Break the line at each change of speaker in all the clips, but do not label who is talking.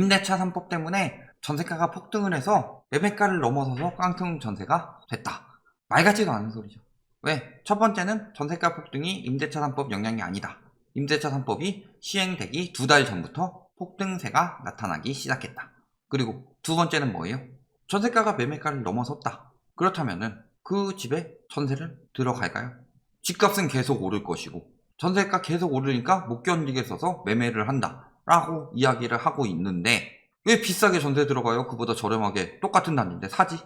임대차 3법 때문에 전세가가 폭등을 해서 매매가를 넘어서서 깡통 전세가 됐다. 말 같지도 않은 소리죠. 왜? 첫 번째는 전세가 폭등이 임대차 3법 영향이 아니다. 임대차 3법이 시행되기 2달 전부터 폭등세가 나타나기 시작했다. 그리고 두 번째는 뭐예요? 전세가가 매매가를 넘어섰다. 그렇다면은 그 집에 전세를 들어갈까요? 집값은 계속 오를 것이고 전세가 계속 오르니까 못 견디겠어서 매매를 한다 라고 이야기를 하고 있는데 왜 비싸게 전세 들어가요? 그보다 저렴하게 똑같은 단지인데 사지?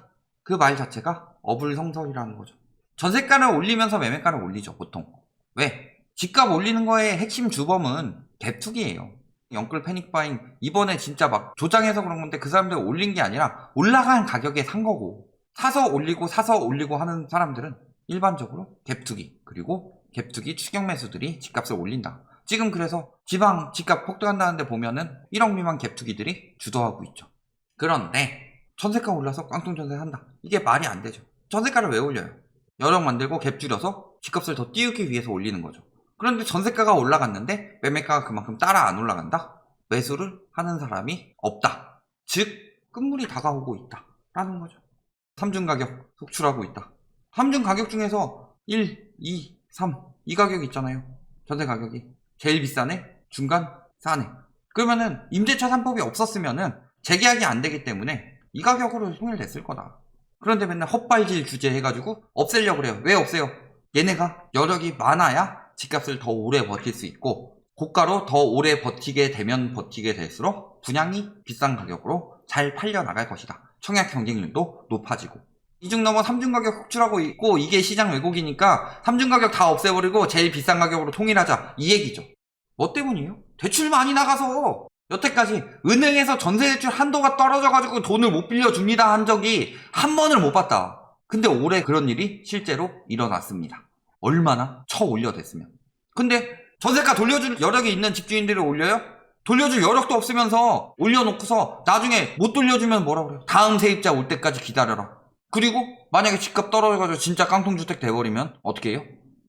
그 말 자체가 어불성설이라는 거죠. 전세가를 올리면서 매매가를 올리죠 보통. 왜? 집값 올리는 거의 핵심 주범은 갭투기예요. 영끌 패닉바잉 이번에 진짜 막 조장해서 그런 건데 그 사람들 올린 게 아니라 올라간 가격에 산 거고 사서 올리고 하는 사람들은 일반적으로 갭투기 그리고 갭투기 추격 매수들이 집값을 올린다. 지금 그래서 지방 집값 폭등한다는데 보면은 1억 미만 갭투기들이 주도하고 있죠. 그런데 전세가 올라서 깡통 전세 한다. 이게 말이 안 되죠. 전세가를 왜 올려요? 여력 만들고 갭 줄여서 집값을 더 띄우기 위해서 올리는 거죠. 그런데 전세가가 올라갔는데 매매가가 그만큼 따라 안 올라간다? 매수를 하는 사람이 없다. 즉 끝물이 다가오고 있다 라는 거죠. 3중 가격 속출하고 있다. 3중 가격 중에서 1, 2, 3 이 가격 있잖아요. 전세 가격이 제일 비싸네, 중간, 싸네. 그러면은 임대차 3법이 없었으면은 재계약이 안 되기 때문에 이 가격으로 통일됐을 거다. 그런데 맨날 헛발질 규제 해가지고 없애려고 그래요. 왜 없애요? 얘네가 여력이 많아야 집값을 더 오래 버틸 수 있고 고가로 더 오래 버티게 되면 버티게 될수록 분양이 비싼 가격으로 잘 팔려 나갈 것이다. 청약 경쟁률도 높아지고 2중 넘어 3중 가격 속출하고 있고 이게 시장 왜곡이니까 3중 가격 다 없애버리고 제일 비싼 가격으로 통일하자 이 얘기죠. 뭐 때문이에요? 대출 많이 나가서 여태까지 은행에서 전세대출 한도가 떨어져가지고 돈을 못 빌려줍니다 한 적이 한 번을 못 봤다. 근데 올해 그런 일이 실제로 일어났습니다. 얼마나 쳐 올려댔으면. 근데 전세가 돌려줄 여력이 있는 집주인들을 올려요? 돌려줄 여력도 없으면서 올려놓고서 나중에 못 돌려주면 뭐라 그래요? 다음 세입자 올 때까지 기다려라. 그리고 만약에 집값 떨어져가지고 진짜 깡통주택 돼버리면 어떻게 해요?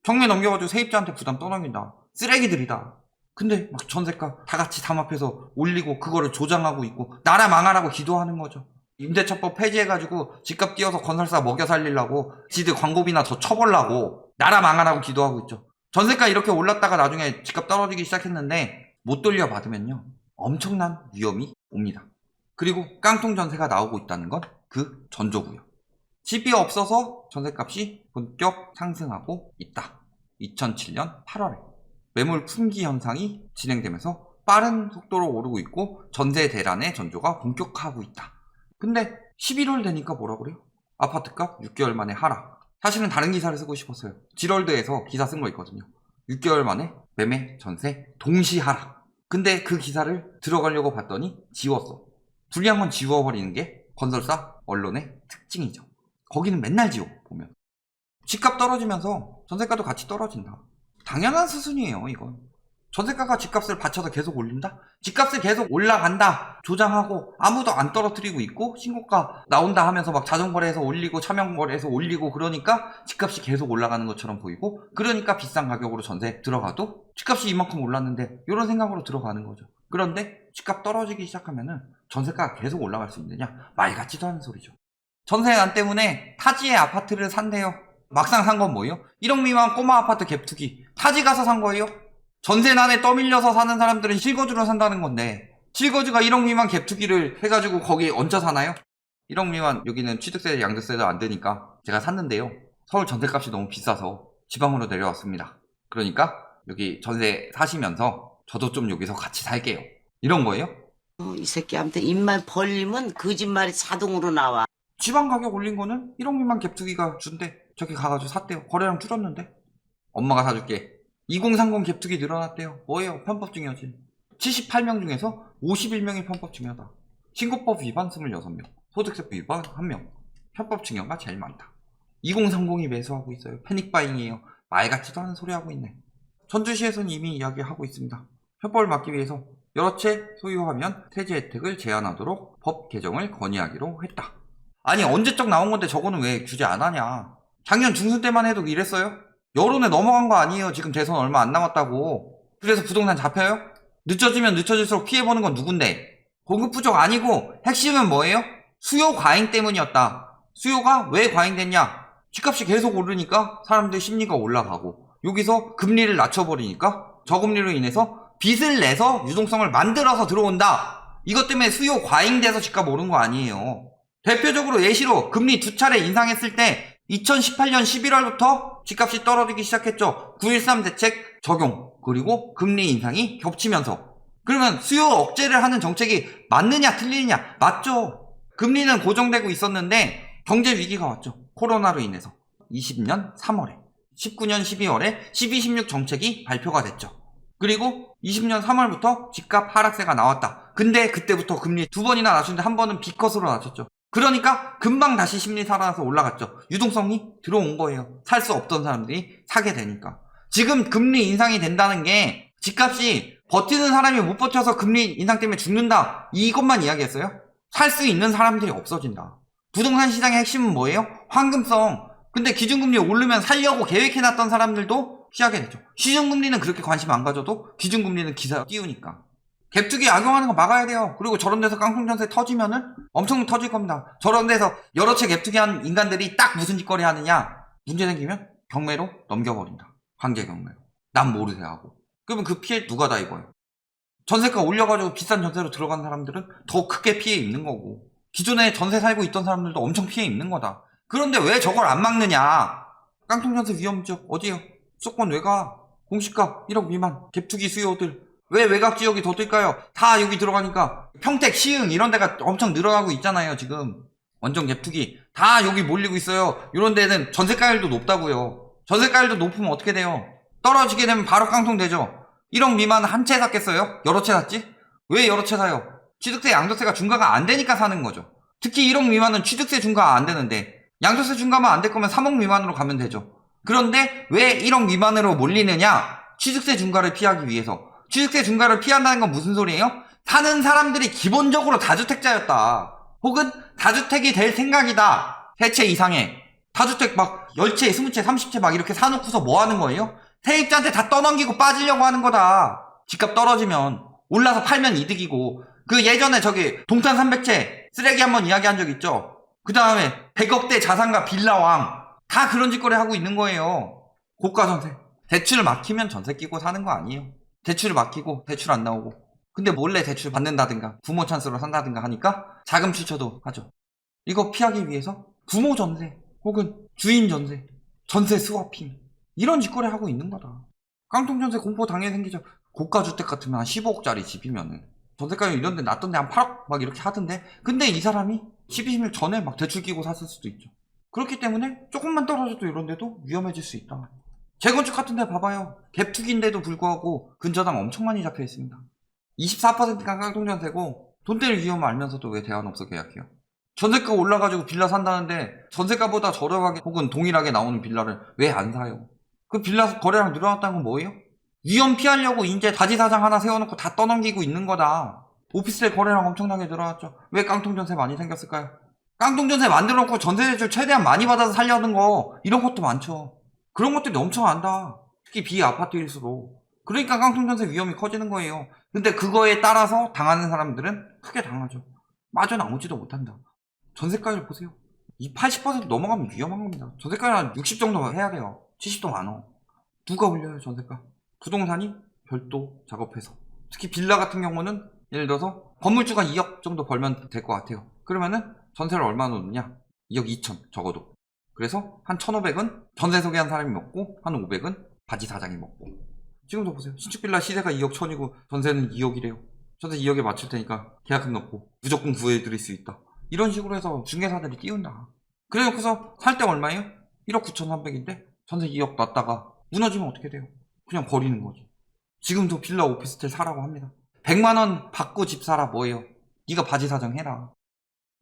경매 넘겨가지고 세입자한테 부담 떠넘긴다. 쓰레기들이다. 근데 막 전세가 다 같이 담합해서 올리고 그거를 조장하고 있고 나라 망하라고 기도하는 거죠. 임대차법 폐지해가지고 집값 띄워서 건설사 먹여 살리려고 지들 광고비나 더 쳐보려고 나라 망하라고 기도하고 있죠. 전세가 이렇게 올랐다가 나중에 집값 떨어지기 시작했는데 못 돌려받으면요 엄청난 위험이 옵니다. 그리고 깡통 전세가 나오고 있다는 건 그 전조고요. 집이 없어서 전세값이 본격 상승하고 있다. 2007년 8월에 매물 품귀 현상이 진행되면서 빠른 속도로 오르고 있고 전세 대란의 전조가 본격화하고 있다. 근데 11월 되니까 뭐라 그래요? 아파트값 6개월 만에 하락. 사실은 다른 기사를 쓰고 싶었어요. 지럴드에서 기사 쓴 거 있거든요. 6개월 만에 매매, 전세 동시 하락. 근데 그 기사를 들어가려고 봤더니 지웠어. 불리한 건 지워버리는 게 건설사 언론의 특징이죠. 거기는 맨날 지워 보면. 집값 떨어지면서 전세가도 같이 떨어진다. 당연한 수순이에요 이건. 전세가가 집값을 받쳐서 계속 올린다? 집값을 계속 올라간다 조장하고 아무도 안 떨어뜨리고 있고 신고가 나온다 하면서 막 자전거래에서 올리고 차명거래에서 올리고 그러니까 집값이 계속 올라가는 것처럼 보이고 그러니까 비싼 가격으로 전세 들어가도 집값이 이만큼 올랐는데 이런 생각으로 들어가는 거죠. 그런데 집값 떨어지기 시작하면은 전세가가 계속 올라갈 수 있느냐? 말 같지도 않은 소리죠. 전세난 때문에 타지의 아파트를 산대요. 막상 산 건 뭐예요? 1억 미만 꼬마 아파트 갭투기. 타지 가서 산 거예요? 전세난에 떠밀려서 사는 사람들은 실거주로 산다는 건데 실거주가 1억 미만 갭투기를 해가지고 거기 얹혀 사나요? 1억 미만 여기는 취득세 양도세도 안 되니까 제가 샀는데요. 서울 전세값이 너무 비싸서 지방으로 내려왔습니다. 그러니까 여기 전세 사시면서 저도 좀 여기서 같이 살게요. 이런 거예요?
이 새끼한테 입만 벌리면 거짓말이 자동으로 나와.
지방 가격 올린 거는 1억 미만 갭투기가 준대. 저기 가가지고 샀대요. 거래량 줄었는데. 엄마가 사줄게. 2030 갭투기 늘어났대요. 뭐예요? 편법 증여지. 78명 중에서 51명이 편법 증여다. 신고법 위반 26명, 소득세법 위반 1명, 편법 증여가 제일 많다. 2030이 매수하고 있어요. 패닉바잉이에요. 말 같지도 않은 소리 하고 있네. 전주시에서는 이미 이야기하고 있습니다. 편법을 막기 위해서 여러 채 소유하면 세제 혜택을 제한하도록 법 개정을 건의하기로 했다. 아니 언제적 나온 건데 저거는 왜 규제 안 하냐. 작년 중순 때만 해도 이랬어요? 여론에 넘어간 거 아니에요. 지금 대선 얼마 안 남았다고. 그래서 부동산 잡혀요? 늦춰지면 늦춰질수록 피해보는 건 누군데? 공급 부족 아니고 핵심은 뭐예요? 수요 과잉 때문이었다. 수요가 왜 과잉됐냐? 집값이 계속 오르니까 사람들 심리가 올라가고 여기서 금리를 낮춰버리니까 저금리로 인해서 빚을 내서 유동성을 만들어서 들어온다. 이것 때문에 수요 과잉돼서 집값 오른 거 아니에요. 대표적으로 예시로 금리 2차례 인상했을 때 2018년 11월부터 집값이 떨어지기 시작했죠. 9.13 대책 적용 그리고 금리 인상이 겹치면서. 그러면 수요 억제를 하는 정책이 맞느냐 틀리느냐? 맞죠. 금리는 고정되고 있었는데 경제 위기가 왔죠. 코로나로 인해서 20년 3월에 19년 12월에 12.16 정책이 발표가 됐죠. 그리고 20년 3월부터 집값 하락세가 나왔다. 근데 그때부터 금리 2번이나 낮췄는데 한 번은 B컷으로 낮췄죠. 그러니까 금방 다시 심리 살아나서 올라갔죠. 유동성이 들어온 거예요. 살 수 없던 사람들이 사게 되니까. 지금 금리 인상이 된다는 게 집값이 버티는 사람이 못 버텨서 금리 인상 때문에 죽는다. 이것만 이야기했어요. 살 수 있는 사람들이 없어진다. 부동산 시장의 핵심은 뭐예요? 황금성. 근데 기준금리 오르면 살려고 계획해놨던 사람들도 피하게 되죠. 시중금리는 그렇게 관심 안 가져도 기준금리는 기사 띄우니까. 갭투기 악용하는 거 막아야 돼요. 그리고 저런 데서 깡통전세 터지면은 엄청 터질 겁니다. 저런 데서 여러 채 갭투기한 인간들이 딱 무슨 짓거리 하느냐? 문제 생기면 경매로 넘겨버린다. 관계 경매로. 남 모르게 하고. 그러면 그 피해 누가 다 입어요? 전세가 올려가지고 비싼 전세로 들어간 사람들은 더 크게 피해 입는 거고 기존에 전세 살고 있던 사람들도 엄청 피해 입는 거다. 그런데 왜 저걸 안 막느냐? 깡통전세 위험지역 어디요? 수도권 외곽, 공시가 1억 미만, 갭투기 수요들 왜 외곽 지역이 더 뜰까요? 다 여기 들어가니까 평택, 시흥 이런 데가 엄청 늘어나고 있잖아요. 지금 완전 갭투기 다 여기 몰리고 있어요. 이런 데는 전세가율도 높다고요. 전세가율도 높으면 어떻게 돼요? 떨어지게 되면 바로 깡통 되죠. 1억 미만 한 채 샀겠어요? 여러 채 샀지? 왜 여러 채 사요? 취득세, 양도세가 중과가 안 되니까 사는 거죠. 특히 1억 미만은 취득세 중과가 안 되는데 양도세 중과만 안 될 거면 3억 미만으로 가면 되죠. 그런데 왜 1억 미만으로 몰리느냐? 취득세 중과를 피하기 위해서. 취득세 중과를 피한다는 건 무슨 소리예요? 사는 사람들이 기본적으로 다주택자였다. 혹은 다주택이 될 생각이다. 3채 이상의. 다주택 막 10채, 20채, 30채 막 이렇게 사놓고서 뭐 하는 거예요? 세입자한테 다 떠넘기고 빠지려고 하는 거다. 집값 떨어지면 올라서 팔면 이득이고 그 예전에 저기 동탄 300채 쓰레기 한번 이야기한 적 있죠. 그 다음에 100억대 자산가 빌라왕 다 그런 짓거리 하고 있는 거예요. 고가 전세. 대출 막히면 전세 끼고 사는 거 아니에요. 대출 막히고 대출 안 나오고 근데 몰래 대출 받는다든가 부모 찬스로 산다든가 하니까 자금 출처도 하죠. 이거 피하기 위해서 부모 전세 혹은 주인 전세, 전세 스와핑 이런 짓거리 하고 있는 거다. 깡통전세 공포 당연히 생기죠. 고가주택 같으면 한 15억짜리 집이면은 전세가율 이런 데 낮던데 한 8억 막 이렇게 하던데 근데 이 사람이 12일 전에 막 대출 끼고 샀을 수도 있죠. 그렇기 때문에 조금만 떨어져도 이런 데도 위험해질 수 있다. 재건축 같은 데 봐봐요. 갭투기인데도 불구하고 근저당 엄청 많이 잡혀 있습니다. 24%가 깡통전세고 돈 때릴 위험을 알면서도 왜 대안없어 계약해요? 전세가 올라가지고 빌라 산다는데 전세가보다 저렴하게 혹은 동일하게 나오는 빌라를 왜 안 사요? 그 빌라 거래량 늘어났다는 건 뭐예요? 위험 피하려고 이제 다지사장 하나 세워놓고 다 떠넘기고 있는 거다. 오피스텔 거래량 엄청나게 늘어났죠. 왜 깡통전세 많이 생겼을까요? 깡통전세 만들어놓고 전세대출 최대한 많이 받아서 살려는 거 이런 것도 많죠. 그런 것들이 넘쳐난다. 특히 비아파트일수록. 그러니까 깡통전세 위험이 커지는 거예요. 근데 그거에 따라서 당하는 사람들은 크게 당하죠. 마저 나오지도 못한다. 전세가율 보세요. 이 80% 넘어가면 위험한 겁니다. 전세가율 한 60 정도 해야 돼요. 70도 많어. 누가 올려요 전세가? 부동산이 별도 작업해서. 특히 빌라 같은 경우는 예를 들어서 건물주가 2억 정도 벌면 될 것 같아요. 그러면은 전세를 얼마나 놓느냐? 2억 2천 적어도. 그래서 한 1,500은 전세 소개한 사람이 먹고 한 500은 바지 사장이 먹고. 지금도 보세요. 신축 빌라 시세가 2억 1천이고 전세는 2억이래요. 전세 2억에 맞출 테니까 계약금 넣고 무조건 구해드릴 수 있다. 이런 식으로 해서 중개사들이 띄운다. 그래 놓고서 살 때 얼마예요? 1억 9,300인데 전세 2억 놨다가 무너지면 어떻게 돼요? 그냥 버리는 거지. 지금도 빌라 오피스텔 사라고 합니다. 100만원 받고 집 사라 뭐예요? 네가 바지 사장 해라.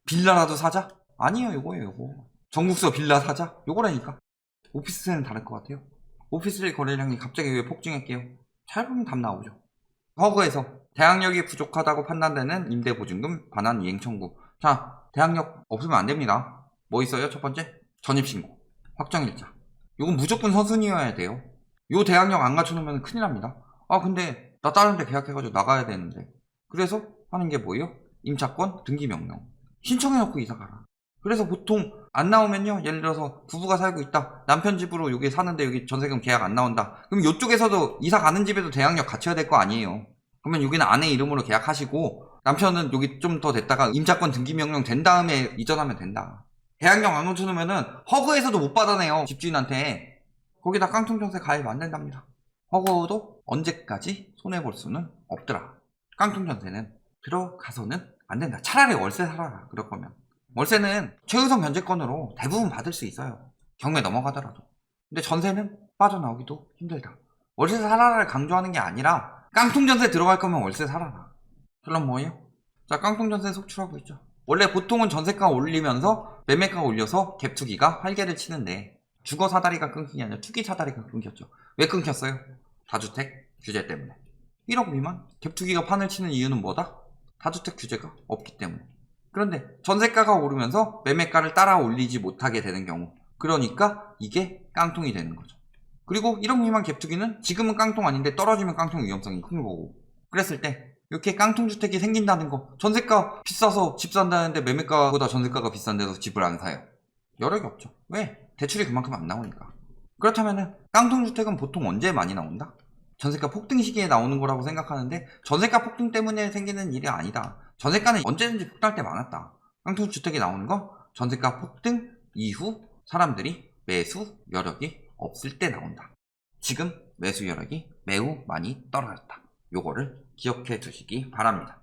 빌라라도 사자? 아니에요 요거예요 요거. 전국서 빌라 사자? 요거라니까. 오피스텔은 다를 것 같아요. 오피스텔 거래량이 갑자기 왜 폭증할게요? 잘 보면 답 나오죠. 허그에서 대항력이 부족하다고 판단되는 임대보증금 반환 이행 청구. 자, 대항력 없으면 안 됩니다. 뭐 있어요? 첫 번째, 전입신고, 확정일자. 요건 무조건 선순위여야 돼요. 요 대항력 안 갖춰놓으면 큰일 납니다. 아 근데 나 다른 데 계약해가지고 나가야 되는데. 그래서 하는 게 뭐예요? 임차권 등기명령 신청해놓고 이사가라. 그래서 보통 안 나오면요, 예를 들어서 부부가 살고 있다, 남편 집으로 여기 사는데 여기 전세금 계약 안 나온다, 그럼 이쪽에서도 이사 가는 집에도 대항력 갖춰야 될 거 아니에요. 그러면 여기는 아내 이름으로 계약하시고 남편은 여기 좀 더 됐다가 임차권 등기명령 된 다음에 이전하면 된다. 대항력 안 갖춰놓으면은 허그에서도 못 받아내요, 집주인한테. 거기다 깡통전세 가입 안 된답니다. 허그도 언제까지 손해볼 수는 없더라. 깡통전세는 들어가서는 안 된다. 차라리 월세 살아라, 그럴 거면. 월세는 최우선 변제권으로 대부분 받을 수 있어요, 경매 넘어가더라도. 근데 전세는 빠져나오기도 힘들다. 월세 살아라를 강조하는 게 아니라 깡통전세 들어갈 거면 월세 살아라. 결론 뭐예요? 자, 깡통전세 속출하고 있죠. 원래 보통은 전세가 올리면서 매매가가 올려서 갭투기가 활개를 치는데 주거 사다리가 끊긴 게 아니라 투기 사다리가 끊겼죠. 왜 끊겼어요? 다주택 규제 때문에. 1억 미만 갭투기가 판을 치는 이유는 뭐다? 다주택 규제가 없기 때문에. 그런데 전세가가 오르면서 매매가를 따라 올리지 못하게 되는 경우, 그러니까 이게 깡통이 되는 거죠. 그리고 1억 미만 갭투기는 지금은 깡통 아닌데 떨어지면 깡통 위험성이 큰 거고, 그랬을 때 이렇게 깡통주택이 생긴다는 거, 전세가 비싸서 집 산다는데 매매가보다 전세가가 비싼 데서 집을 안 사요. 여력이 없죠. 왜? 대출이 그만큼 안 나오니까. 그렇다면은 깡통주택은 보통 언제 많이 나온다? 전세가 폭등 시기에 나오는 거라고 생각하는데 전세가 폭등 때문에 생기는 일이 아니다. 전세가는 언제든지 폭등할 때 많았다. 깡통주택이 나오는 거 전세가 폭등 이후 사람들이 매수 여력이 없을 때 나온다. 지금 매수 여력이 매우 많이 떨어졌다. 요거를 기억해 두시기 바랍니다.